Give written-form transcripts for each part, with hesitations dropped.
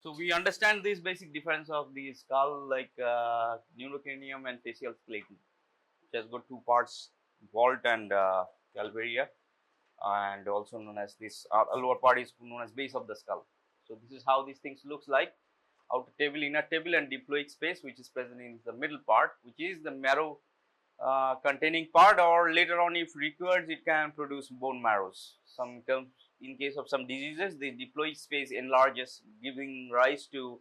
So we understand this basic difference of the skull, like neurocranium and facial skeleton, which has got two parts, vault and calvaria, and also known as this lower part is known as base of the skull. So this is how these things looks like: outer table, inner table, and diploic space, which is present in the middle part, which is the marrow containing part, or later on, if required, it can produce bone marrows. Some terms, in case of some diseases, the diploid space enlarges, giving rise to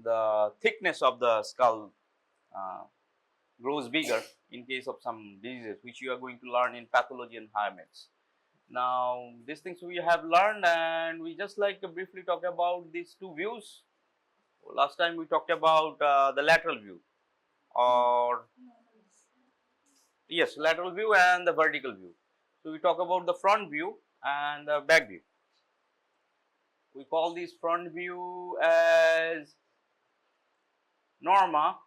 the thickness of the skull uh, grows bigger in case of some diseases, which you are going to learn in pathology and higher meds. Now, these things we have learned, and we just like to briefly talk about these two views. Last time we talked about the lateral view, or yes, lateral view and the vertical view. So we talk about the front view and the back view. We call this front view as Norma,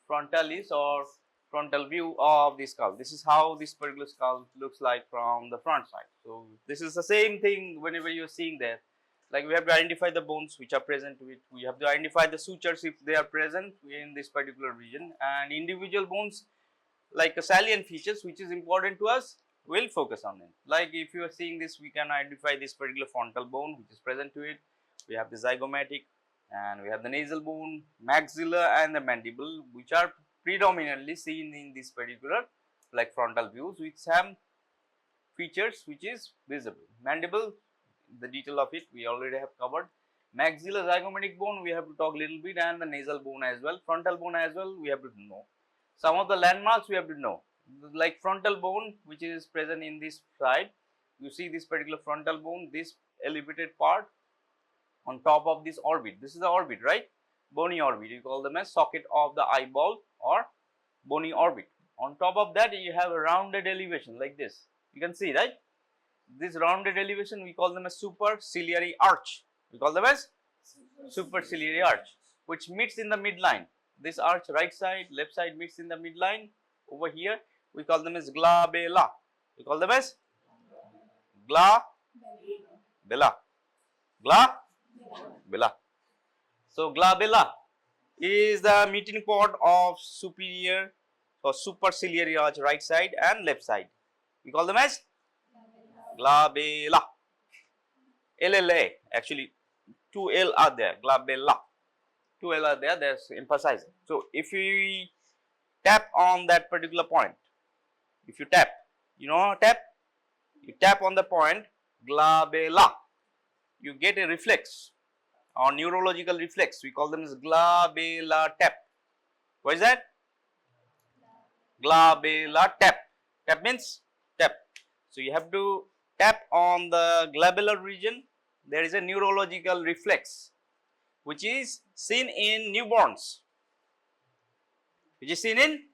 Frontalis, or frontal view of the skull. This is how this particular skull looks like from the front side. So this is the same thing whenever you are seeing there. Like, we have to identify the bones which are present with, we have to identify the sutures if they are present in this particular region, and individual bones like a salient features which is important to us, we'll focus on them. Like, if you are seeing this, we can identify this particular frontal bone which is present to it. We have the zygomatic, and we have the nasal bone, maxilla, and the mandible, which are predominantly seen in this particular like frontal views with some features which is visible. Mandible, the detail of it we already have covered. Maxilla, zygomatic bone, we have to talk a little bit, and the nasal bone as well, frontal bone as well, we have to know. Some of the landmarks we have to know, like frontal bone which is present in this side. You see this particular frontal bone, this elevated part on top of this orbit. This is the orbit, right? Bony orbit, you call them as socket of the eyeball or bony orbit. On top of that, you have a rounded elevation like this. You can see, right? This rounded elevation we call them as superciliary arch. We call them as superciliary arch, which meets in the midline. This arch, right side, left side, meets in the midline. Over here, we call them as glabella. We call them as glabella. Glabella. So glabella is the meeting point of superior or superciliary arch, right side and left side. We call them as glabella. LLA, actually 2 L are there, glabella. 2 L are there, that's emphasizing. So if we tap on that particular point, if you tap, you know tap, you tap on the point glabella, you get a reflex or neurological reflex. We call them as glabellar tap. What is that? Glabellar tap. Tap means tap. So you have to tap on the glabellar region. There is a neurological reflex which is seen in newborns. Which is seen in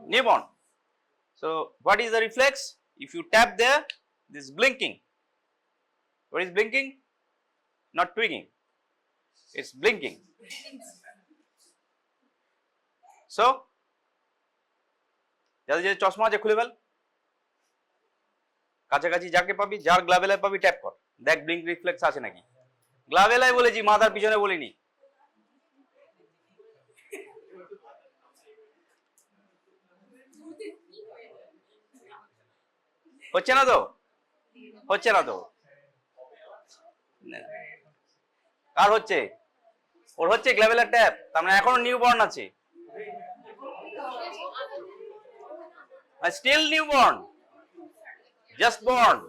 newborn. So what is the reflex? If you tap there, this is blinking. What is blinking? Not twigging. It's blinking. So, যাদের যে চশমা আছে খুলে fail, কাছাকাছি যাকে পাবি, যার গ্লাবেলায় পাবি ট্যাপ কর, দেখ ব্লিঙ্ক রিফ্লেক্স আছে নাকি। গ্লাবেলায় বলেছি, মাথার পিছনে বলিনি। হচ্ছে না তো, হচ্ছে না তো, কার হচ্ছে? ওর হচ্ছে গ্লাবেলার ট্যাপ, তার মানে এখনো নিউবর্ন আছে, স্টিল নিউবর্ন, জাস্ট বর্ন।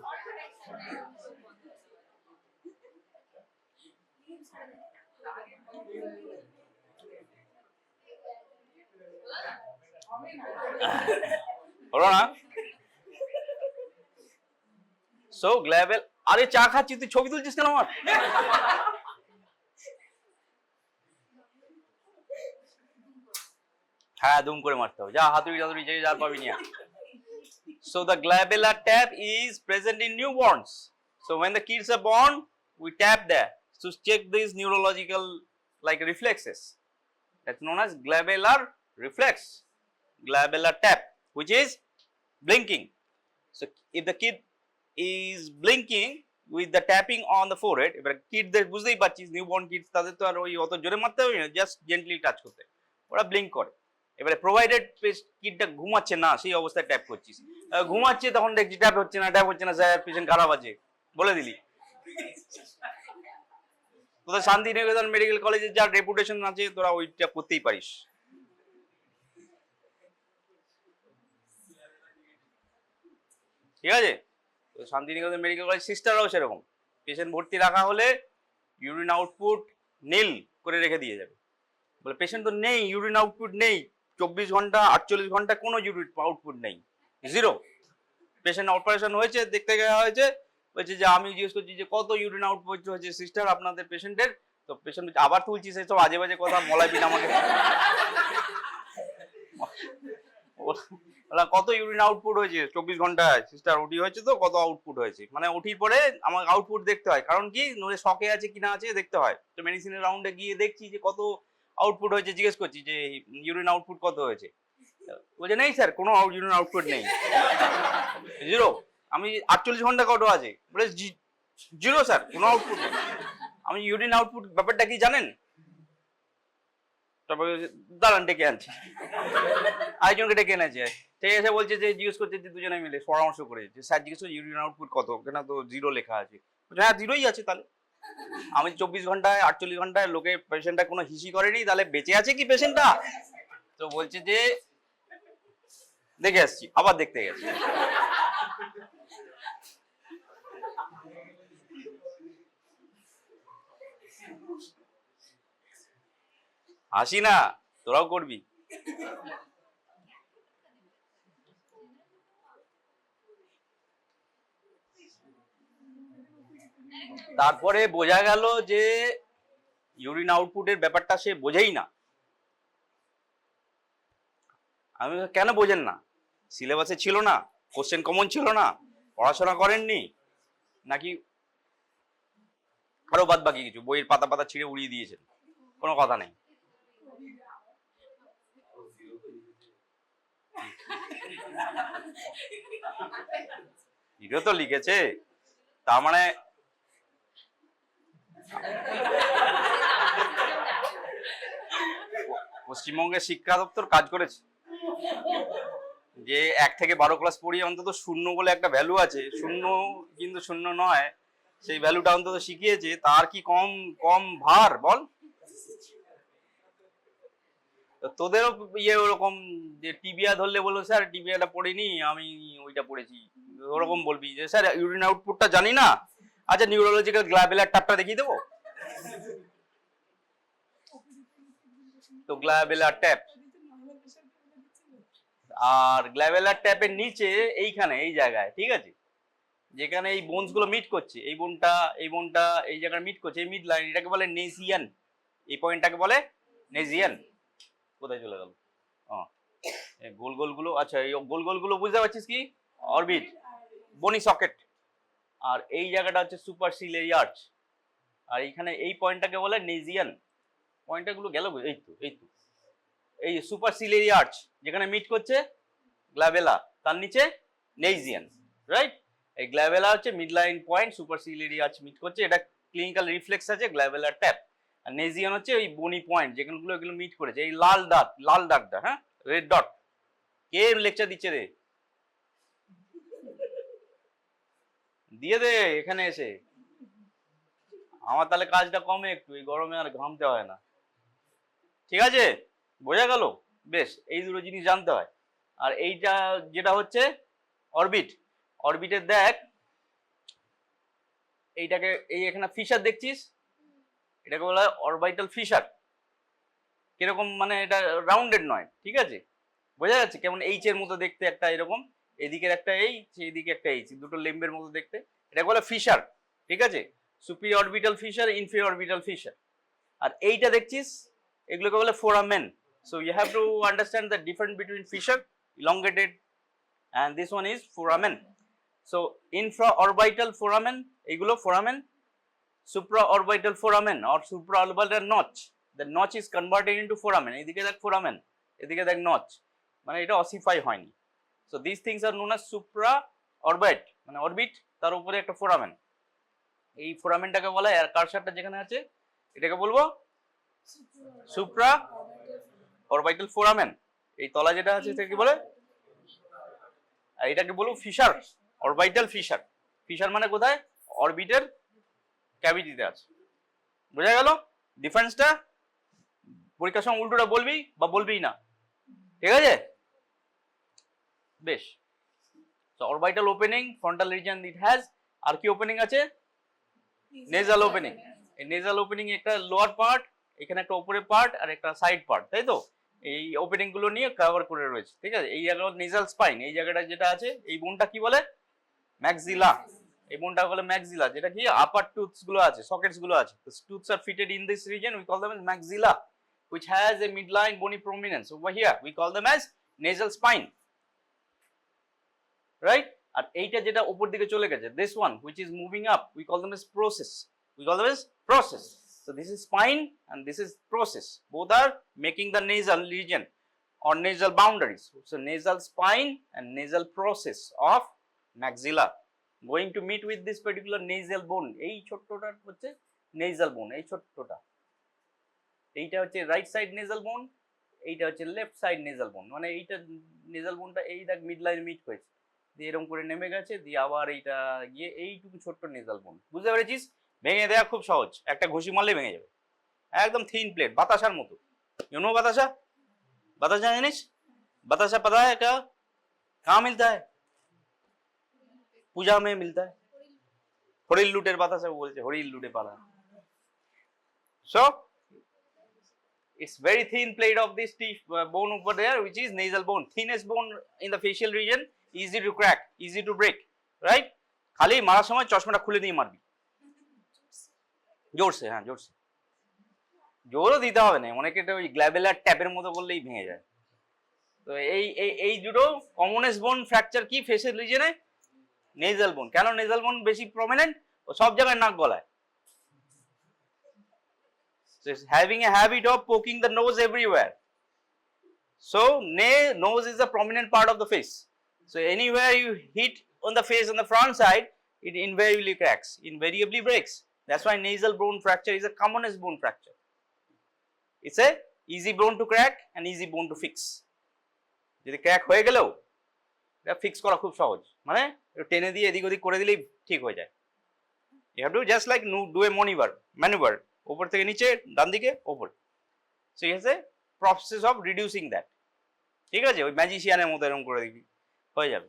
হলো না? সো গ্লাবেল, আরে চা খাচ্ছি, তুই ছবি তুলছিস কেন আমার? হ্যাঁ, দুম করে মারতে হবে, যা হাতুড়ি টাতুড়ি যে যার পাবি না। So the glabellar tap is present in newborns. So when the kids are born, we tap there to check these neurological like reflexes. That's known as glabellar reflex, glabellar tap, which is blinking. So if the kid is blinking, with the tapping on the forehead. এবার কিডদের বুঝতেই পারছিস, newborn kids, তাদের তো আর ওই অত জোরে মারতে হবে না, জাস্ট জেন্টলি টাচ করতে, ওরা ব্লিঙ্ক করে। এবারে প্রোভাইডেড কিডটা ঘুমাচ্ছে না, সেই অবস্থায় ট্যাপ করছিস, ঘুমাচ্ছে তখন দেখছি ট্যাপ হচ্ছে না স্যার পেশেন্ট খারাপ আছে, বলে দিলি। তোদের শান্তিনিকেতন মেডিকেল কলেজের যা রেপুটেশন আছে তোরা ওইটা করতেই পারিস। ঠিক আছে, তো শান্তিনিকেতন মেডিকেল কলেজ সিস্টাররাও সেরকম, পেশেন্ট ভর্তি রাখা হলে ইউরিন আউটপুট নীল করে রেখে দিয়ে যাবে, বলে পেশেন্ট তো নেই, ইউরিন আউটপুট নেই, 24 ঘন্টা 48 ঘন্টা কোনো ইউরিন আউটপুট নেই, জিরো। পেশেন্ট অপারেশন হয়েছে, দেখতে গেওয়া হয়েছে, বলছে যে আমি জিজ্ঞেস করছি যে কত ইউরিন আউটপুট হয়েছে সিস্টার আপনাদের পেশেন্টের, তো পেশেন্ট আবার তুলছিস এসব আজে বাজে কথা, মলাই বিন আমাকে কত ইউরিন আউটপুট হয়েছে 24 ঘন্টায় সিস্টার, ওটি হয়েছে তো কত আউটপুট হয়েছে, মানে ওটির পরে আমার আউটপুট দেখতে হয়, কারণ কি নইলে শকে আছে কিনা আছে দেখতে হয়। তো মেডিসিনের রাউন্ডে গিয়ে দেখছি যে কত আউটপুট হয়েছে, জিজ্ঞেস করছি যে ইউরিন আউটপুট কত হয়েছে, বলছে নেই স্যার কোনো ইউরিন আউটপুট নেই, জিরো। আমি 48 ঘন্টা কত আছে, বলে জিরো স্যার কোনো আউটপুট নেই। আমি ইউরিন আউটপুট ব্যাপারটা কি জানেন, তারপরে দাঁড়ান ডেকে আনছি, আরেকজনকে ডেকে এনেছে, ঠিক আছে, বলছে যে জিজ্ঞেস করছে যে দুজনে মিলে পরামর্শ করে যে স্যার জিজ্ঞেস করছে ইউরিন আউটপুট কত, কেন তো জিরো লেখা আছে, হ্যাঁ জিরোই আছে, তাহলে আমি 24 ঘন্টায় 48 ঘন্টায় লোকে পেশেন্টটা কোনো হিসি করেনি, তাহলে বেঁচে আছে কি পেশেন্টটা? তো বলছে যে দেখে আসছি, আবার দেখতে গেছি, হাসি না, তোরাও করবি। তারপরে বোঝা গেল যে ইউরিন আউটপুটের ব্যাপারটা সে বোঝেই না। আমি কেন বোঝেন না, সিলেবাসে ছিল না, কোশ্চেন কমন ছিল না, পড়াশোনা করেননি, নাকি আরো বাদ বাকি কিছু বইয়ের পাতা পাতা ছিঁড়ে উড়িয়ে দিয়েছেন, কোনো কথা নেই। ভিডিও তো লিখেছে, তার মানে পশ্চিমবঙ্গের শিক্ষা দপ্তর কাজ করেছে, যে 1 থেকে 12 ক্লাস পড়িয়ে অন্তত শূন্য বলে একটা ভ্যালু আছে, শূন্য কিন্তু শূন্য নয়, সেই ভ্যালুটা অন্তত শিখিয়েছে, তার কি কম কম ভার বল? তোদেরও ইয়ে ওরকম যে টিবিয়া ধরলে বললো স্যার টিবিয়াটা পড়িনি আমি ওইটা পড়েছি, ওরকম বলবি যে স্যার ইউরিন আউটপুটটা জানি না, আচ্ছা নিউরোলজিক্যাল গ্ল্যাবেলার ট্যাপটা দেখিয়ে দেবো, তো গ্ল্যাবেলার ট্যাপ, আর গ্ল্যাবেলার ট্যাপের নিচে এইখানে এই জায়গায়, ঠিক আছে, যেখানে এই বোনস গুলো মিট করছে, এই বোনটা এই জায়গায় মিট করছে, এই মিড লাইন, এটাকে বলে নেজিয়ান, এই পয়েন্টটাকে বলে নেজিয়ান। কোথায় চলে গেল? এই গোল গোল গুলো, আচ্ছা এই গোল গোল গুলো বুঝতে পারছিস কি, অরবিট, বনি সকেট, আর এই জায়গাটা হচ্ছে সুপারসিলিয়ারি আর্চ, আর এইখানে এই পয়েন্টটাকে বলে নেজিয়ান। পয়েন্টটা গুলো গেল, এই তো এই সুপারসিলিয়ারি আর্চ যেখানে মিট করছে গ্ল্যাবেলা, তার নিচে নেজিয়ান, রাইট? এই গ্ল্যাবেলা হচ্ছে mid line point, superciliary arch meet করছে, এটা ক্লিনিক্যাল রিফ্লেক্স আছে গ্ল্যাবেলার ট্যাপ, আর নেজিয়ান হচ্ছে ওই বনি পয়েন্ট যেখানগুলো এগুলো মিট করেছে, এই লাল দাগটা, হ্যাঁ রেড ডট। কে লেকচার দিচ্ছে রে? দিয়ে দে এখানে এসে, আমার তাহলে কাজটা কমে একটু, এই গরমে আর ঘামতে হয় না, ঠিক আছে? বোঝা গেল? বেশ, এই দুটো জিনিস জানতে হয়। আর এইটা যেটা হচ্ছে অরবিট, অরবিটের দেখ এইটাকে, এই এখানে ফিশার দেখছিস, এটাকে বলা হয় অরবিটাল ফিশার। কিরকম মানে এটা রাউন্ডেড নয়, ঠিক আছে, বোঝা যাচ্ছে কেমন এইচ এর মতো দেখতে, একটা এরকম এদিকের একটা এইচ, এইদিকে একটা এইচ, দুটো লেম্বের মতো দেখতে, এটাকে বলে ফিশার, ঠিক আছে, সুপ্রিঅরবিটাল ফিশার, ইনফিঅরবিটাল ফিশার। আর এইটা দেখছিস এগুলোকে বলে foramen. So you have to understand the difference between fissure, elongated, and this one is foramen. So infraorbital foramen, এগুলো foramen, supraorbital foramen or supraorbital notch. The notch is converted into foramen. এদিকে দেখ foramen, এদিকে দেখ notch, মানে এটা ossify হয়নি। So these things are known as supraorbit, মানে orbit, তার উপরে একটা foramen, এই ফোরামেনটাকে বলা হয়, আর কারসারটা যেখানে আছে এটাকে বলবো সুপ্রা অরবিটাল ফোরামেন। এই তলা যেটা আছে এটাকে বলে, আর এটাকে বলবো ফিশার, অরবিটাল ফিশার। ফিশার মানে কোথায়? অরবিটের ক্যাভিটিতে আছে। বোঝা গেল ডিফারেন্সটা? পরীক্ষার সময় উল্টোটা বলবি বা বলবি না, ঠিক আছে? বেশ। So orbital opening, frontal region it has, আর কি ওপেনিং আছে? nasal opening। এই nasal opening একটা লোয়ার পার্ট, এখানে একটা উপরের পার্ট আর একটা সাইড পার্ট, তাই তো? এই ওপেনিং গুলো নিয়ে কভার করে রয়েছে, ঠিক আছে? এই জায়গাটা nasal spine, এই জায়গাটা যেটা আছে এই বোনটা কি বলে? maxilla। এই বোনটা বলে maxilla, যেটা কি আপার টুথস গুলো আছে, সকেটস গুলো আছে। The tooths are fitted in this region, we call them as maxilla, which has a midline bony prominence. Over here we call them as nasal spine, right? আর এইটা যেটা উপর দিকে চলে গেছে, this one which is moving up, we call them as process, we call them as process. So this is spine and this is process, both are making the nasal region or nasal boundaries. So nasal spine and nasal process of maxilla going to meet with this particular nasal bone. এই ছোট্টটা হচ্ছে nasal bone, এই ছোট্টটা, এইটা হচ্ছে right side nasal bone, এইটা হচ্ছে left side nasal bone। মানে এইটা nasal boneটা এই দেখ মিড লাইন মিট হয়েছে, দিয়ে এরকম করে নেমে গেছে, দিয়ে আবার এইটা গিয়ে এইটুকু ছোট্ট nasal bone। বুঝতে পেরেছিস? ভেঙে দেওয়া খুব সহজ, একটা ঘুষি মারলে ভেঙে যাবে, একদম থিন প্লেট, বাতাসার মতো। ইউ নো বাতাসা? বাতাসা জানিস? বাতাসা पता है क्या कहाँ मिलता है? पूजा में मिलता है। হরিল লুটের বাতাসা বলছে, হরিল লুটে পালা। So it's very thin plate of this teeth bone over there, which is nasal bone, thinnest bone in the facial region, easy to crack, easy to break, right? খালি মারার সময় চশমাটা খুলে দিয়ে মারবি জোরসে, হ্যাঁ জোরসে, জোরও দিতে হবে না, অনেকে ওই গ্ল্যাবেলার ট্যাপের মতো করলেই ভেঙে যায়। তো এই দুটো কমনেস্ট বোন ফ্র্যাকচার কি ফেসিয়াল রিজনে? নেজাল বোন। কেন নেজাল বোন বেশি প্রমিনেন্ট? ও সব জায়গায় নাক গলায়। So it's having a habit of poking the nose everywhere. So nose is a prominent part of the face. So anywhere you hit on the face on the front side, it invariably cracks, invariably breaks. That's why nasal bone fracture is a commonest bone fracture. It's a easy bone to crack and easy bone to fix. যদি crack হয়ে গেলেও এটা fix করা খুব সহজ, মানে টেনে দিয়ে এদিক ওদিক করে দিলেই ঠিক হয়ে যায়। You have to just like do a maneuver, উপর থেকে নিচে, ডান দিকে ওপর। So it has a process of reducing that, ঠিক আছে? ওই ম্যাজিশিয়ানের মতো এরকম করে দিবি, হয়ে যাবে।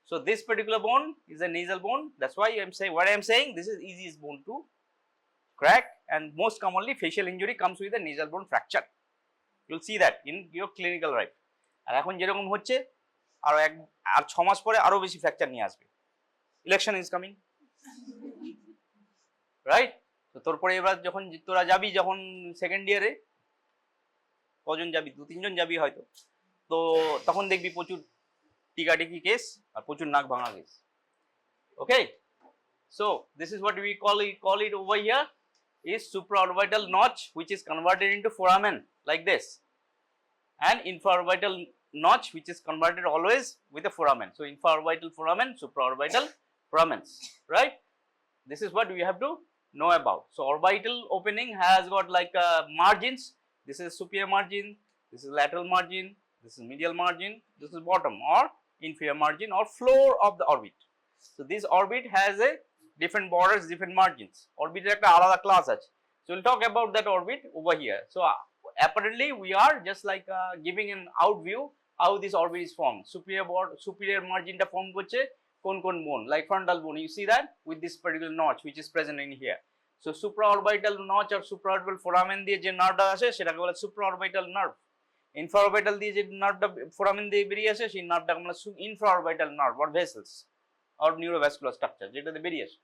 So this particular bone is a nasal bone. That's why I'm saying what I'm saying. This is easiest bone to crack, and most commonly facial injury comes with a nasal bone fracture. You'll see that in your clinical life. আর এখন যেরকম হচ্ছে আর 6 মাস পরে আরো বেশি fracture নিয়ে আসবে। Election is coming, right? তো তোর পরে এবার যখন তোরা যাবি, যখন সেকেন্ড ইয়ারে, কজন যাবি? 2-3 জন যাবি হয়তো, তো তখন দেখবি প্রচুর টিকাটিকি কেস আর প্রচুর নাক ভাঙা case. Okay, so this is what we call it over here is supraorbital notch, which is converted into foramen like this, and infraorbital notch, which is converted always with a foramen. So infraorbital foramen, supraorbital foramens, right? This is what we have to know about. So orbital opening has got like margins. This is superior margin, this is lateral margin, this is medial margin, this is bottom or inferior margin or floor of the orbit. So this orbit has a different borders, different margins. Orbit is একটা আলাদা class আছে। So we'll talk about that orbit over here. So apparently we are just like giving an out view how this orbit is formed. Superior margin টা form করছে কোন bone, like frontal bone, you see that with this particular notch which is present in here. So supraorbital notch or supraorbital foramen দিয়ে যে নার্ভটা আসে সেটাকে বলে supraorbital nerve. Infraorbital দিয়ে যে নার্ভটা foramen দিয়ে বেরিয়ে আসে সেই নার্ভটাকে বলে infraorbital nerve or vessels or neurovascular structure, যেটাতে বেরিয়ে আসে।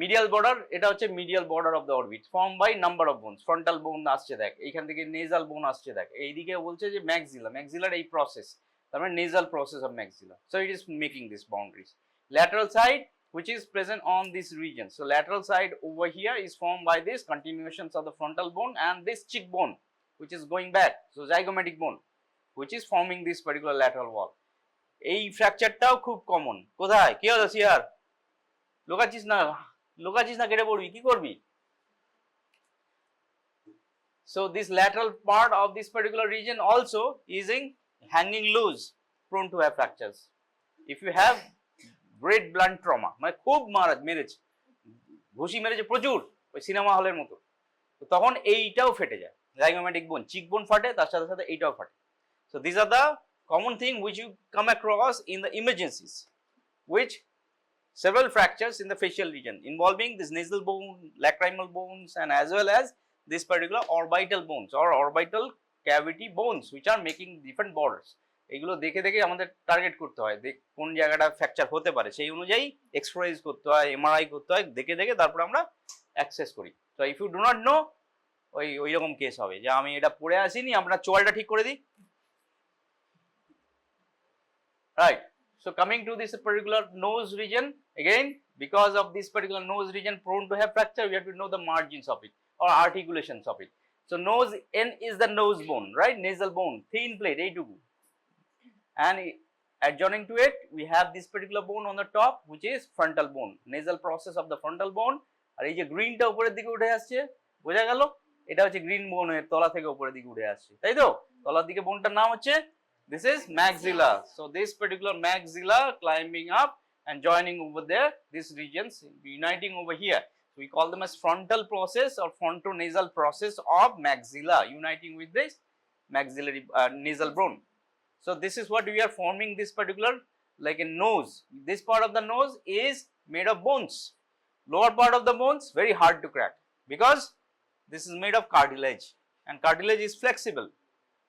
মিডিয়াল বর্ডার, এটা হচ্ছে medial border of the orbit, form by number of bones. Frontal bone আসছে দেখ, এইখান থেকে নেজাল বোন আসছে দেখ, এইদিকে বলছে যে ম্যাক্সিলার এই প্রসেস, তার মানে nasal process of maxilla. So it is making this boundaries. Lateral side which is present on this region. So lateral side over here is formed by this continuations of the frontal bone and this cheekbone which is going back. So zygomatic bone which is forming this particular lateral wall. এই ফ্র্যাকচারটাও খুব common. কোথায়? কি হলো সিয়ার? লুকাচ্ছিস না? লুকাচ্ছিস না কেটে পড়বি, কি করবি? So this lateral part of this particular region also is in hanging loose, prone to have fractures. If you have great blunt trauma, মানে খুব মেরেছে, ঘুষি মেরেছে প্রচুর, ওই সিনেমা হলের মতো, তো তখন এইটাও ফেটে যায়, zygomatic bone, চিকবোন ফাটে, তার সাথে সাথে এইটাও ফাটে. So these are the common thing which you come across in the emergencies, which several fractures in the facial region involving this nasal bone, lacrimal bones, and as well as this particular orbital bones or orbital cavity bones which are making different borders. এগুলো দেখে দেখে আমাদের target করতে হয়, কোন জায়গাটা fracture হতে পারে সেই অনুযায়ী এক্সরেজ করতে হয়, এমআরআই করতে হয়, দেখে দেখে তারপর আমরা অ্যাক্সেস করি. তো if you do not know, ওই রকম কেস হবে যে আমি এটা পড়ে আসিনি, আমরা চোয়ালটা ঠিক করে দিই, right? So coming to this particular nose region, again because of this particular nose region prone to have fracture, we have to know the margins of it or articulations of it. So nose end is the nose bone, right? Nasal bone, thin plate, A2, and adjoining to it we have this particular bone on the top which is frontal bone, nasal process of the frontal bone. আর এই যে গ্রিনটা উপরের দিকে উঠে আসছে, বোঝা গেল? এটা হচ্ছে গ্রিন বোনের তলা থেকে উপরের দিকে উঠে আসছে, তাই তো? তলার দিকে বোনটার নাম হচ্ছে, this is maxilla. So this particular maxilla climbing up and joining over there, these regions uniting over here. So we call them as frontal process or frontonasal process of maxilla uniting with this maxillary nasal bone. So this is what we are forming this particular like a nose. This part of the nose is made of bones. Lower part of the bones very hard to crack because this is made of cartilage and cartilage is flexible.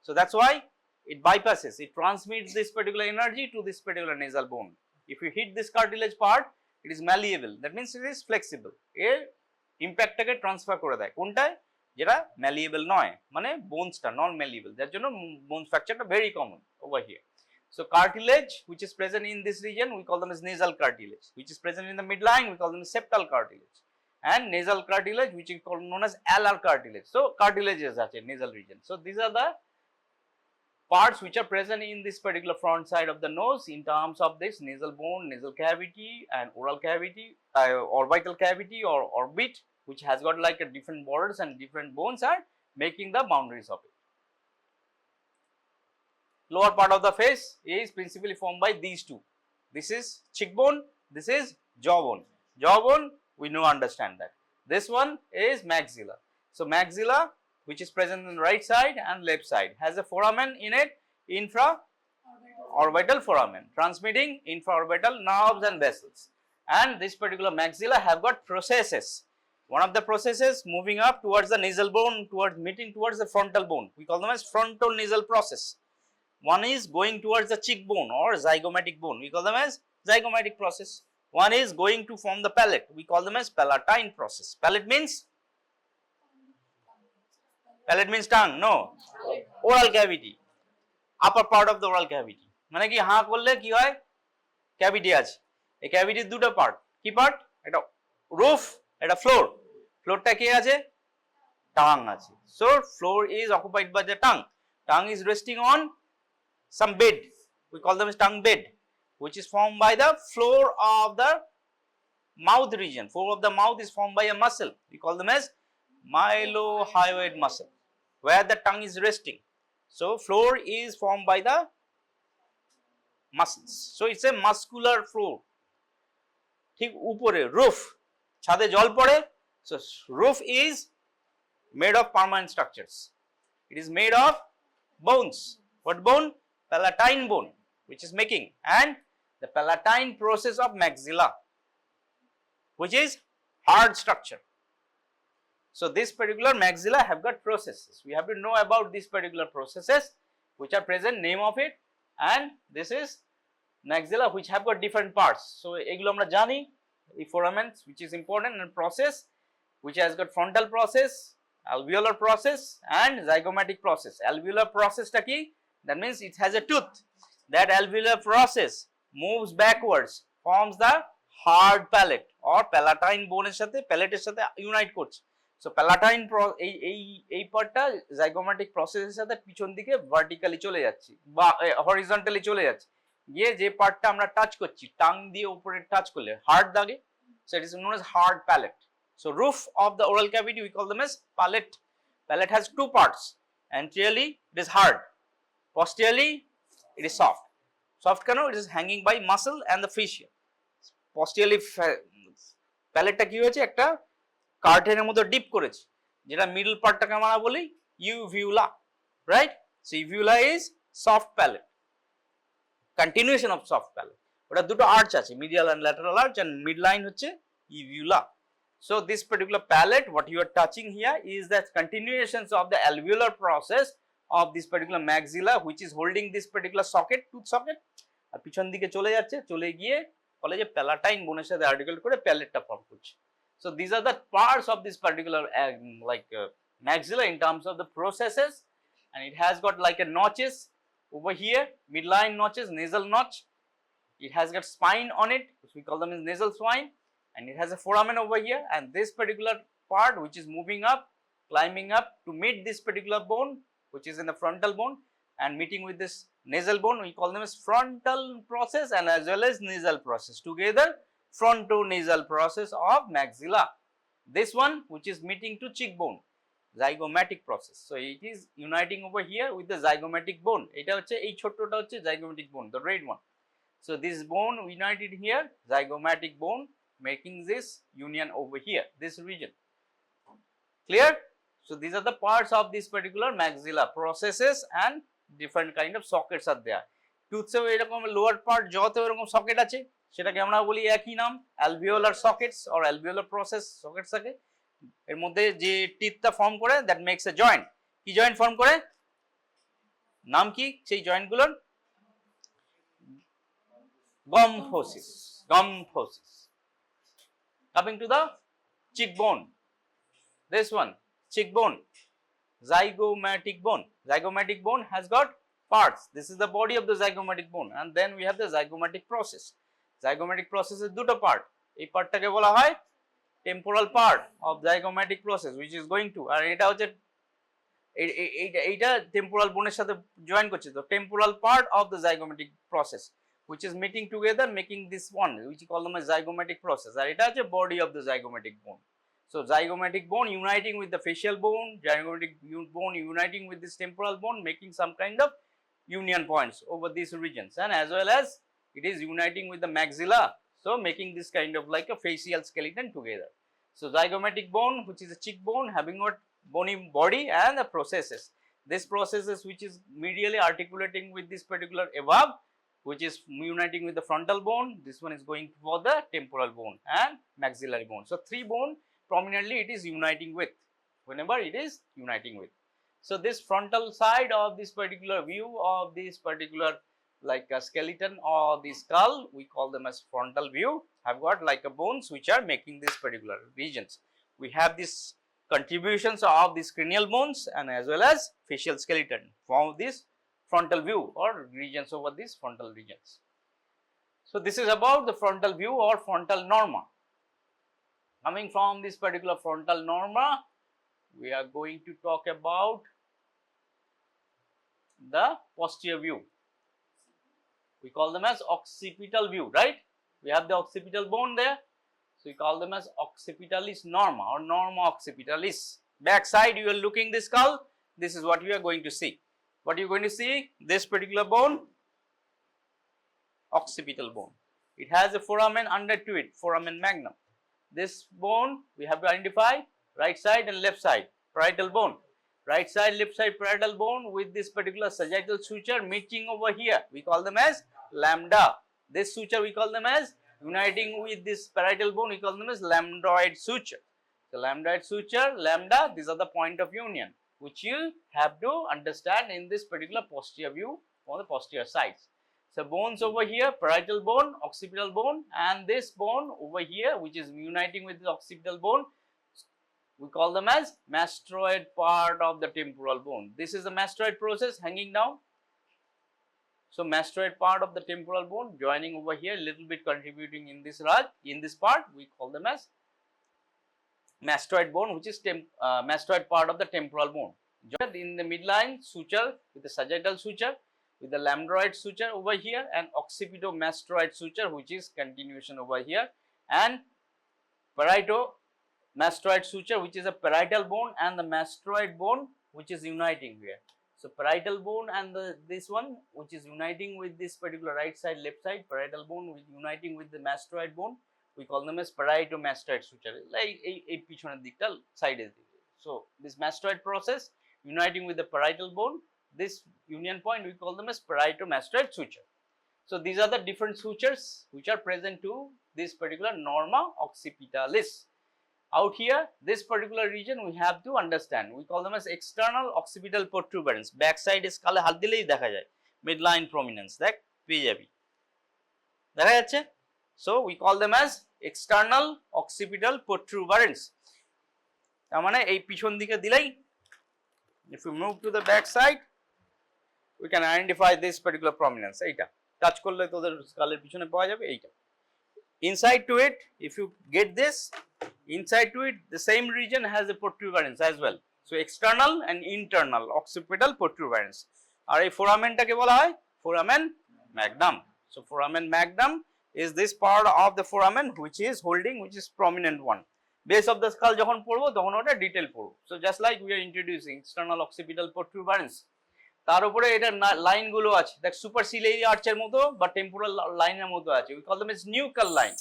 So that's why it bypasses, it transmits this particular energy to this particular nasal bone. If you hit this cartilage part, it is malleable, that means it is flexible. এর ইম্প্যাক্টটাকে transfer করে দেয় কোনটায়, যেটা malleable নয়, মানে বোনসটা নন malleable, যার জন্য bone ফ্র্যাকচারটা very common over here. So cartilage which is present in this region we call them as nasal cartilage, which is present in the midline we call them as septal cartilage, and nasal cartilage which is called known as alar cartilage. So cartilages আছে nasal region. So these are the parts which are present in this particular front side of the nose in terms of this nasal bone, nasal cavity, and oral cavity, orbital cavity or orbit, which has got like a different borders and different bones are making the boundaries of it. Lower part of the face is principally formed by these two. This is cheekbone, this is jawbone. Jawbone, we know, understand that. This one is maxilla. So maxilla, which is present on the right side and left side, has a foramen in it, infraorbital foramen, transmitting infraorbital nerves and vessels. And this particular maxilla have got processes. One of the processes moving up towards the nasal bone, meeting towards the frontal bone. We call them as frontonasal process. One is going towards the cheekbone or zygomatic bone. We call them as zygomatic process. One is going to form the palate. We call them as palatine process. Palate means tongue, no, oral cavity, upper part of the oral cavity. মানে কি হাঁ করলে কি হয়, cavity আছে, এই ক্যাভিটির দুটো part, কি পার্ট, এটা রুফ, এটা ফ্লোর, ফ্লোরটা কি আছে, টাং আছে. So floor is occupied by the tongue. Tongue is resting on some bed, we call them as tongue bed, which is formed by the floor of the mouth region. Floor of the mouth is formed by a muscle, we call them as mylohyoid muscle, where the tongue is resting. So floor is formed by the muscles. So it's a muscular floor. ঠিক উপরে roof, ছাদে জল পড়ে. So roof is made of permanent structures. It is made of bones. What bone? Palatine bone, which is making, and the palatine process of maxilla, which is hard structure. So this particular maxilla have got processes. We have to know about these particular processes which are present, name of it, and this is maxilla which have got different parts. So এগুলো আমরা জানি, the foramens which is important, and process which has got frontal process, alveolar process, and zygomatic process. Alveolar process টা কি? That means it has a tooth. That alveolar process moves backwards, forms the hard palate or palatine bone এর সাথে প্যালেটের সাথে unite করছে. So palatine এই পার্টটা zygomatic process এর সাথে পিছন দিকে ভার্টিক্যালি চলে যাচ্ছে বা হরিজন্টালি চলে যাচ্ছে, গিয়ে যে পার্টটা আমরা টাচ করছি টাং দিয়ে উপরে টাচ করলে হার্ড দাগে, So it is known as hard palate. So roof of the oral cavity we call them as palate. Palate has two parts. Anteriorly it is hard, posteriorly it is soft. Soft কেন? It is hanging by muscle and the fascia. Posteriorly প্যালেটটা কি হয়েছে, একটা কার্টেনের মতো deep করেছে, যেটা middle পার্টটাকে আমরা বলি uvula, right? So uvula is soft palate, continuation of soft palate. ওটা দুটো আর্চ আছে, medial and lateral arch, and midline হচ্ছে uvula. So this particular palate, what you are touching here is the continuations of the alveolar process of this particular maxilla, which is holding this particular socket, tooth socket, আর পিছন দিকে চলে যাচ্ছে, চলে গিয়ে বলে যে palatine বোনের সাথে আর্টিকুলেট করে প্যালেটটা ফর্ম করছে। So these are the parts of this particular maxilla in terms of the processes, and it has got like a notches over here, midline notches, nasal notch. It has got spine on it, which we call them as nasal spine, and it has a foramen over here, and this particular part which is moving up, climbing up to meet this particular bone, which is in the frontal bone, and meeting with this nasal bone, we call them as frontal process and as well as nasal process. Together, frontonasal process of maxilla. This one which is meeting to cheekbone, zygomatic process. So it is uniting over here with the zygomatic bone. এটা হচ্ছে এই ছোটটা হচ্ছে zygomatic bone, the red one. So this bone united here, zygomatic bone, making this union over here, this region. Clear? So these are the parts of this particular maxilla, processes and different kind of sockets are there. Tooth এরকম lower part jawতে এরকম socket আছে, সেটাকে আমরা বলি একই নাম alveolar sockets or alveolar process sockets থাকে। এর মধ্যে যে টিথটা ফর্ম করে that makes a joint, কি জয়েন্ট ফর্ম করে, নাম কি সেই জয়েন্ট গুলোর? Gomphosis. Coming to the cheekbone, this one cheekbone, zygomatic bone. Zygomatic bone has got parts. This is the body of the zygomatic bone, and then we have the zygomatic process. Zygomatic process is দুটো part. এই পার্টটাকে বলা হয় temporal part of zygomatic process, which is going to, আর এটা হচ্ছে এইটা temporal বোনের সাথে join করছে, তো temporal part of the zygomatic process, which is meeting together making this one, which we call them as zygomatic process, আর এটা হচ্ছে body of the zygomatic bone. So zygomatic bone uniting with the facial bone, zygomatic bone uniting with this temporal bone, making some kind of union points over these regions, and as well as it is uniting with the maxilla, so making this kind of like a facial skeleton together. So zygomatic bone, which is a cheekbone having got bony body, and the processes. This processes which is medially articulating with this particular above, which is uniting with the frontal bone. This one is going for the temporal bone and maxillary bone. So three bone prominently it is uniting with, whenever it is uniting with. So this frontal side of this particular view of this particular like a skeleton or the skull, we call them as frontal view, have got like a bones which are making this particular regions. We have this contributions of these cranial bones and as well as facial skeleton from this frontal view or regions over these frontal regions. So this is about the frontal view or frontal norma. Coming from this particular frontal norma, we are going to talk about the posterior view. We call them as occipital view, right? We have the occipital bone there, so we call them as occipitalis norma or norma occipitalis. Back side you are looking the skull, this is what you are going to see. What you are going to see, this particular bone, occipital bone. It has a foramen under to it, foramen magnum. This bone we have to identify right side and left side, parietal bone. Right side, left side parietal bone with this particular sagittal suture meeting over here. We call them as lambda. This suture we call them as uniting with this parietal bone. We call them as lambdoid suture. So lambdoid suture, lambda. These are the point of union, which you have to understand in this particular posterior view on the posterior sides. So bones over here, parietal bone, occipital bone, and this bone over here, which is uniting with the occipital bone, we call them as mastoid part of the temporal bone. This is the mastoid process hanging down. So mastoid part of the temporal bone joining over here, little bit contributing in this raj, in this part, we call them as mastoid bone, which is mastoid part of the temporal bone. Joined in the midline suture with the sagittal suture, with the lambdoid suture over here, and occipitomastoid suture, which is continuation over here, and parieto-mastoid suture, which is a parietal bone, and the mastoid bone, which is uniting here. So parietal bone and this one, which is uniting with this particular right side, left side, parietal bone with uniting with the mastoid bone, we call them as parieto-mastoid suture, like a pichoner dikta side. So this mastoid process uniting with the parietal bone, this union point, we call them as parieto-mastoid suture. So these are the different sutures which are present to this particular Norma occipitalis. Out here, this particular region we have to understand. We call them as external occipital protuberance. Back side is skull হাত দিলেই দেখা যায় midline prominence. দেখ পেয়ে যাবি দেখা যাচ্ছে. So we call them as external occipital protuberance. তার মানে এই পিছন দিকে দিলেই, if we move to the back side, we can identify this particular prominence. এইটা টাচ করলে তোদের স্কালের পিছনে পাওয়া যাবে এইটা. Inside to it, if you get this, inside to it, the same region has a protuberance as well. So external and internal occipital protuberance. আর এই foramen-টাকে বলা হয় foramen magnum. So foramen magnum is this part of the foramen which is holding, which is prominent one. Base of the skull যখন পড়বো তখন ওটা detail পড়বো. So just like we are introducing external occipital protuberance, তার উপরে এটা line গুলো আছে, দেখ superciliary arch এর মতো বা টেম্পোরাল লাইনের মতো আছে. We call them as nuchal line,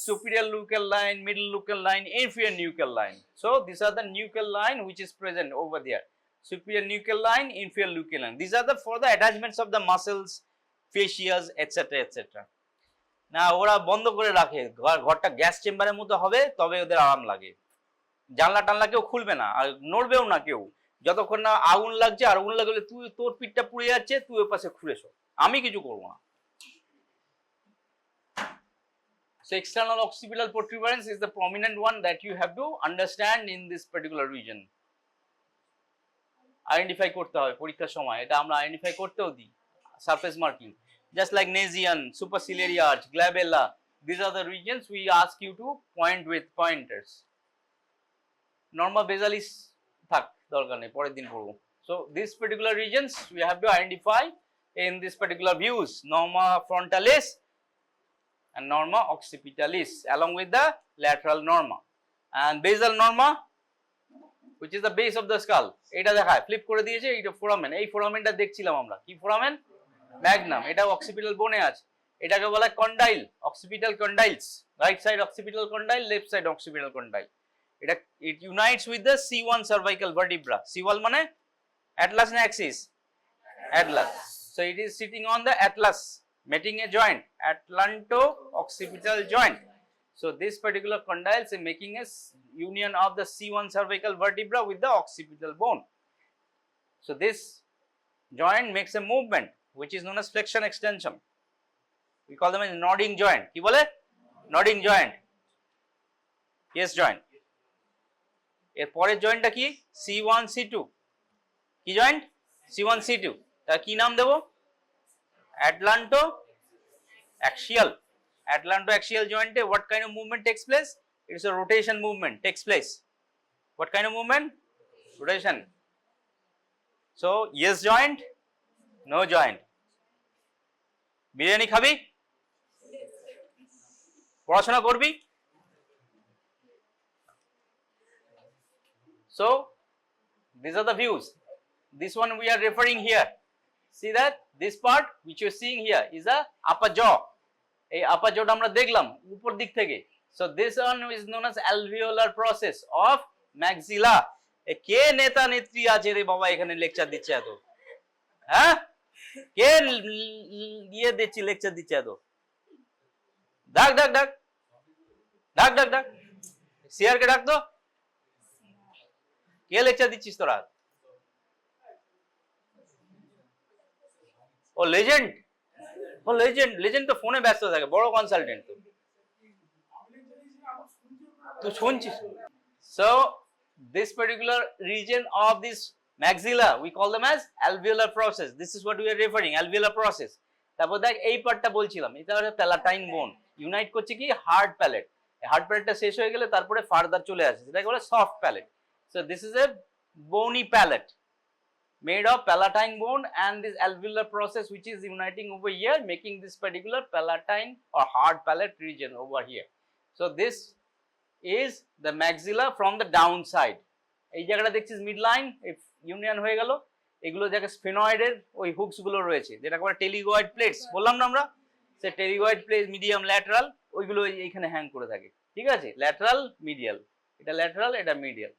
superior nuchal line, middle nuchal line, inferior nuchal line. So these are the nuchal line which is present over there. Superior nuchal line, inferior nuchal line. These are the for the attachments of the muscles, fascias, etc. etc. না ওরা বন্ধ করে রাখে, ঘরটা gas চেম্বারের মতো হবে তবে ওদের আরাম লাগে. জানলা টানলা কেউ খুলবে না আর নড়বেও না কেউ, যতক্ষণ না আগুন লাগছে. আর আগুন লাগলে তুই তোর পিঠটা পুড়ে যাচ্ছে, তুই ওর পাশে খুলেছো, আমি কিছু করবো না. So external occipital protuberance is the prominent one that you have to understand in this particular region. Identify করতে হবে পরীক্ষার সময়, এটা আমরা আইডেন্টিফাই করতেও দিই, surface marking. Just like Nasion, superciliary arch, glabella, these are the regions we ask you to point with pointers. Norma basalis থাক দরকার নেই, পরের দিন পড়বো. So these particular regions we have to identify in this particular views, Norma frontalis and Norma occipitalis along with the lateral Norma, and basal Norma which is the base of the skull. এটা দেখায় flip করে দিয়েছে, এটা foramen. এই foramen-টা দেখছিলাম আমরা, কি foramen? Magnum. এটা occipital bone আছে, এটাকে বলা হয় condyle, occipital condyles, right side occipital condyle, left side occipital condyle. এটা it unites with the C1 cervical vertebra. C1 মানে atlas na axis, atlas. So it is sitting on the atlas, making a joint, atlanto-occipital joint. So this particular condyles is making a union of the C1 cervical vertebra with the occipital bone. So this joint makes a movement which is known as flexion extension. We call them as nodding joint. কি বলে? Nodding joint. Yes joint. এর পরের জয়েন্টটা কি? C1 C2. কি joint? C1 C2. তার কি নাম দেব? atlanto-axial. Atlanto-axial joint A what kind of movement takes place? It is a rotation movement takes place. What kind of movement? Rotation. So yes joint, no joint. Biryani খাবি? পড়াশোনা করবি? So these are the views. This one we are referring here. See that this part which you are seeing here is a upper jaw. এই upper jaw আমরা দেখলাম উপর দিক থেকে. So this one is known as alveolar process of maxilla. কে নেতা নেত্রী আছে রে বাবা এখানে লেকচার দিচ্ছে এত? হ্যাঁ, কে দিয়ে দিচ্ছে লেকচার দিচ্ছে এত? ডাক ডাক ডাক ডাক ডাক ডাক সিআর কে ডাক তো, কে লেকচার দিচ্ছিস তোরা? ও লেজেন্ড, ও লেজেন্ড, লেজেন্ড তো ফোনে ব্যস্ত থাকে, বড় কনসালটেন্ট তো, তুই শুনছিস? So this particular region of this maxilla we call them as alveolar process. This is what we are referring, alveolar process. তারপর দেখ এই পার্টটা বলছিলাম, এটা হচ্ছে প্যালাটাইন বোন, ইউনাইট করছে কি হার্ড প্যালেট. হার্ড প্যালেটটা শেষ হয়ে গেলে তারপরে ফার্দার চলে আসে, সেটাকে বলে soft palate. So this is a bony palate made of palatine bone and this alveolar process which is uniting over here, making this particular palatine or hard palate region over here. So this is the maxilla from the downside. এই জায়গাটা দেখছিস mid line union হয়ে গেল, এগুলো যাকে স্ফেনয়েডের ওই hooks গুলো রয়েছে যেটা করে টেলিগয়েড প্লেটস বললাম না আমরা, সে টেলিগয়েড প্লেট মিডিয়াম ল্যাটারাল ওইগুলো এইখানে হ্যাং করে থাকে, ঠিক আছে, ল্যাটারাল মিডিয়াল, এটা ল্যাটারাল এটা মিডিয়াল।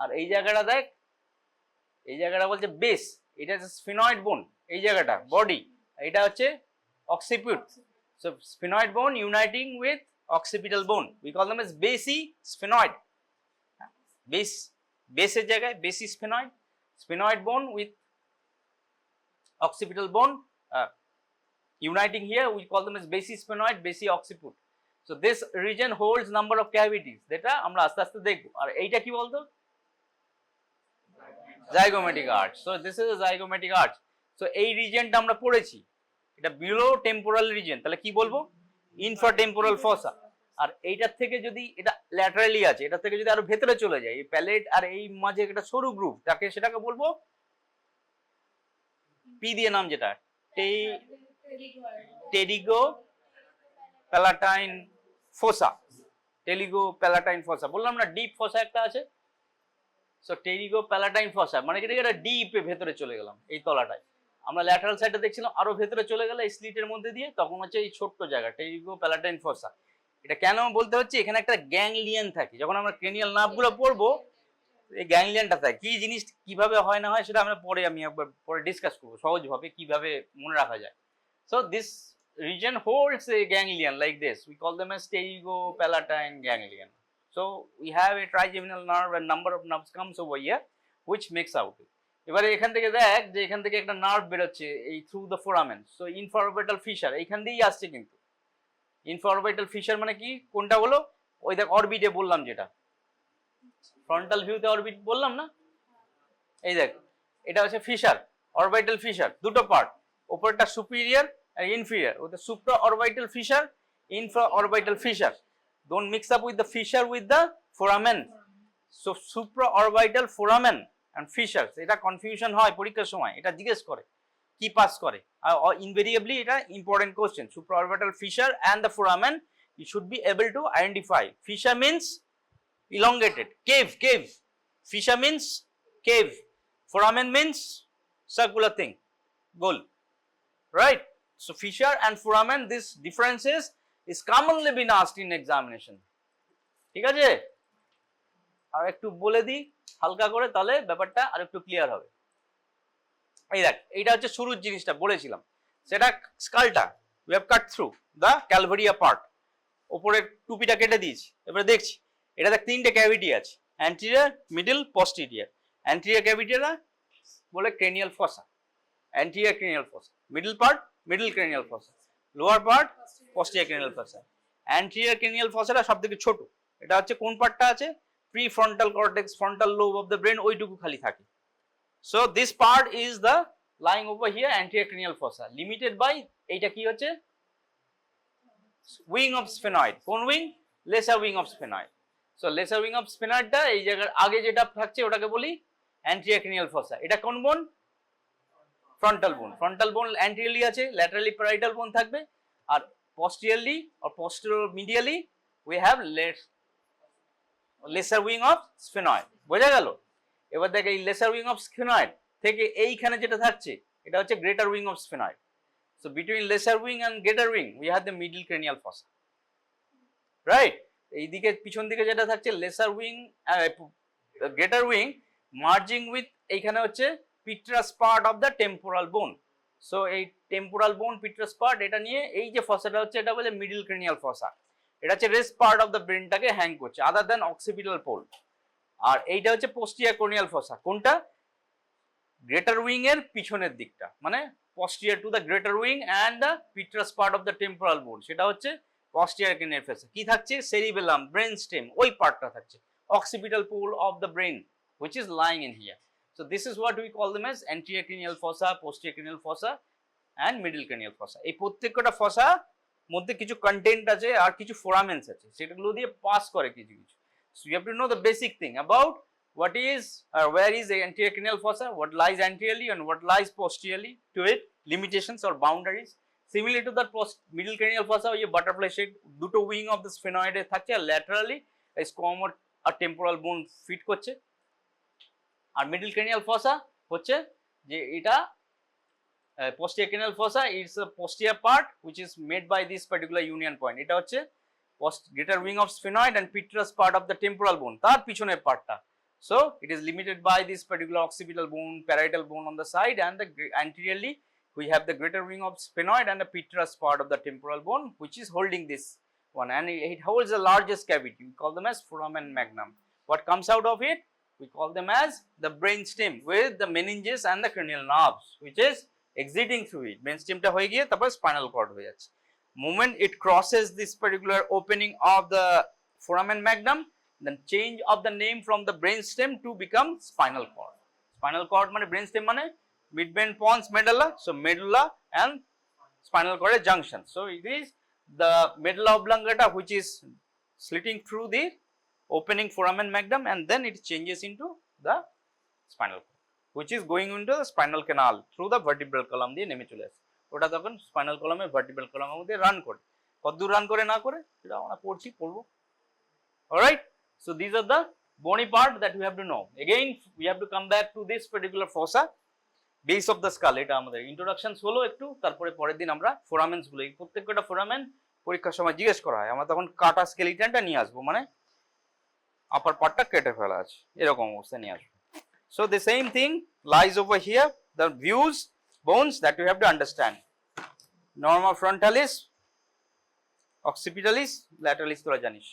আর এই জায়গাটা দেখ, এই জায়গাটা বলছে বেস, এটা হচ্ছে স্ফেনয়েড বোন, এই জায়গাটা বডি, এটা হচ্ছে অক্সিপিট। সো স্ফেনয়েড বোন uniting with occipital bone, we call them as basi sphenoid. Baseর জায়গায় basi sphenoid, sphenoid bone with occipital bone uniting here, we call them as basi sphenoid, basi occiput. So this region holds number of cavities, যেটা আমরা আস্তে আস্তে দেখব। আর এইটা কি বলতো, zygomatic arch. So this is a zygomatic arch. So এই রিজনটা আমরা পড়েছি, এটা বিলো টেম্পোরাল রিজন, তাহলে কি বলবো, ইনফ্রাটেম্পোরাল ফসা। আর এইটার থেকে যদি এটা ল্যাটারালি আছে, এটা থেকে যদি আরো ভেতরে চলে যায়, এই প্যালেট আর এই মাঝে একটা সরু গ্রুপ, তাকে সেটাকে বলবো পি দিয়ে নাম, যেটা টেরিগো প্যালাটাইন ফোসা, টেলিগো প্যালাটাইন ফসা। বললাম না ডিপ ফসা একটা আছে, সো টেরিগো প্যালাটাইন ফসা মানে কি, এটা ডিপে ভেতরে চলে গেলাম এই তলাটায়। আমরা ল্যাটারাল সাইডে দেখছিলাম আরো ভেতরে চলে গেলে এই স্লিটের মধ্যে দিয়ে, তখন হচ্ছে এই ছোট্ট জায়গা টেরিগো প্যালাটাইন ফসা। এটা কেন বলতে হচ্ছে, এখানে একটা গ্যাংলিয়ন থাকে, যখন আমরা ক্রেনিয়াল নার্ভগুলো পড়বো এই গ্যাংলিয়নটা থাকে, কি জিনিস কিভাবে হয় না হয় সেটা আমরা পরে আমি একবার পরে ডিসকাস করবো সহজভাবে কিভাবে মনে রাখা যায়। So this region holds a ganglion like this, we call them as pterygopalatine ganglion. So we have a trigeminal nerve and number of nerves comes over here which makes out it. এবারে এখান থেকে দেখ যে এখান থেকে একটা nerve বেরোচ্ছে এই through the foramen, so infraorbital fissure এইখান দিয়েই আসছে। কিন্তু ইনফারঅরবিটাল ফিশার মানে কি, কোনটা হলো, ওই দেখ অরবিটে বললাম, যেটা ফ্রন্টাল ভিউতে অরবিট বললাম না, এই দেখ এটা হচ্ছে ফিশার, অরবিটাল ফিশার, দুটো পার্ট, উপরটা সুপিরিয়র আর ইনফিরিয়র, ওটা সুপ্রাঅরবিটাল fisher, infraorbital fissure. Don't mix up with the fissure with the foramen. So supraorbital foramen and fissures, এটা কনফিউশন হয় পরীক্ষার সময়, এটা জিজ্ঞেস করে কি পাস করে, invariably এটা important question. Supraorbital fissure and the foramen you should be able to identify. Fissure means elongated, cave. Fissure means cave, foramen means circular thing, goal, right? So fissure and foramen, this differences is commonly been asked in examination. ঠিক আছে, আর একটু বলে দিই হালকা করে, তাহলে ব্যাপারটা আর একটু ক্লিয়ার হবে। এই দেখ এইটা হচ্ছে শুরুর জিনিসটা বলেছিলাম, সেটা স্কালটা we have cut through the calvaria part, উপরের টুপিটা কেটে দিয়েছি। এবারে দেখছি এটা দেখ তিনটে ক্যাভিটি আছে, anterior, middle, posterior. anterior ক্যাভিটিটা বলে cranial fossa, anterior cranial fossa, middle part middle cranial fossa, lower part posterior cranial fossa. anterior cranial fossa টা সবথেকে ছোট, এটা হচ্ছে কোন পার্টটা আছে, prefrontal cortex, frontal lobe of the brain, ওইটুকু খালি থাকে। So this part is the lying over here, anterior cranial fossa, limited by এইটা কি হচ্ছে wing of sphenoid, কোন wing, lesser wing of sphenoid. So lesser wing of sphenoid টা এই জায়গার আগে যেটা থাকছে ওটাকে বলি anterior cranial fossa। এটা কোন বোন, ফ্রন্টাল বোন। ফ্রন্টাল বোন অ্যান্টেরিয়রলি আছে, ল্যাটারালি প্যারাইটাল বোন থাকবে, আর posteriorly or posterior medially we have lesser wing of sphenoid। বোঝা গেল? এবার দেখ এই lesser wing of sphenoid থেকে এইখানে যেটা থাকছে এটা হচ্ছে greater wing of sphenoid। So between lesser wing and greater wing we have the middle cranial fossa, right? এইদিকে পিছন দিকে যেটা থাকছে lesser wing, greater wing merging with এইখানে হচ্ছে petrous part of the temporal bone. So এই temporal bone petrous part এটা নিয়ে এই যে ফসাটা হচ্ছে এটা বলে middle cranial fossa। এটা হচ্ছে রেস্ট পার্ট অফ দ্য ব্রেনটাকে হ্যাং করছে আদার দ্যান অক্সিপিটাল পোল। আর এইটা হচ্ছে পোস্টিরিয়র ক্রনিয়াল ফসা, কোনটা, গ্রেটার উইং এর পিছনের দিকটা, মানে posterior to the greater wing and the petrous part of the temporal bone, সেটা হচ্ছে posterior cranial fossa। কি থাকছে, cerebellum, brain stem, ওই পার্টটা থাকছে, occipital pole of the brain which is lying in here. So this is what we call them as anterior cranial fossa, posterior cranial fossa and middle cranial fossa. এই প্রত্যেকটা ফসা মধ্যে কিছু content আছে আর কিছু ফোরামেন্স আছে, সেটাগুলো দিয়ে পাস করে কিছু কিছু। So you have to know the basic thing about what is or where is the anterior cranial fossa, what lies anteriorly and what lies posteriorly to it, limitations or boundaries. Similar to that middle cranial fossa, ওই butterfly shape, দুটো wing of the sphenoid থাকছে আর laterally স্কোয়ামোর আর temporal বোন fit করছে। আর middle cranial ফসা হচ্ছে যে এটা posterior cranial fossa is a posterior part which is made by this particular union point. এটা হচ্ছে greater wing of sphenoid and petrous part of the temporal bone, তার পিছনের পার্টটা। So it is limited by this particular occipital bone, parietal bone on the side, and the anteriorly we have the greater wing of sphenoid and the petrous part of the temporal bone which is holding this one, and it holds the largest cavity. We call them as foramen magnum. What comes out of it? We call them as the brain stem with the meninges and the cranial nerves which is exiting through it. Brain stem টা হয়ে গিয়ে তারপর spinal cord হয়ে যাচ্ছে। Moment it crosses this particular opening of the foramen magnum, then change of the name from the brain stem to become spinal cord. Spinal cord মানে brain stem মানে midbrain pons medulla, so medulla and spinal cord junction. So it is the medulla oblongata which is slitting through the opening foramen magnum, and then it changes into the spinal cord which is going into the spinal canal through the vertebral column দিয়ে নেমে চলে আসে। ওটা তখন spinal কলামে vertebral কলামের মধ্যে run করে, কতদূর রান করে না করে সেটা আমরা পড়বো। Alright, so this are the bony part that we have to know. Again we have to come back to this particular fossa, base of the skull. এটা আমাদের ইন্ট্রোডাকশনস হলো একটু, তারপরে পরের দিন আমরা ফোরামেন্স গুলো, এই প্রত্যেকটা ফোরামেন পরীক্ষার সময় জিজ্ঞেস করা হয়, আমরা তখন কাটা স্কেলিটনটা নিয়ে আসবো, মানে আপার পার্টটা কেটে ফেলা আছে এরকম অবস্থা নিয়ে আসবো। So the same thing lies over here, the views bones that you have to understand. Norma frontalis, occipitalis, lateralis তোরা জানিস।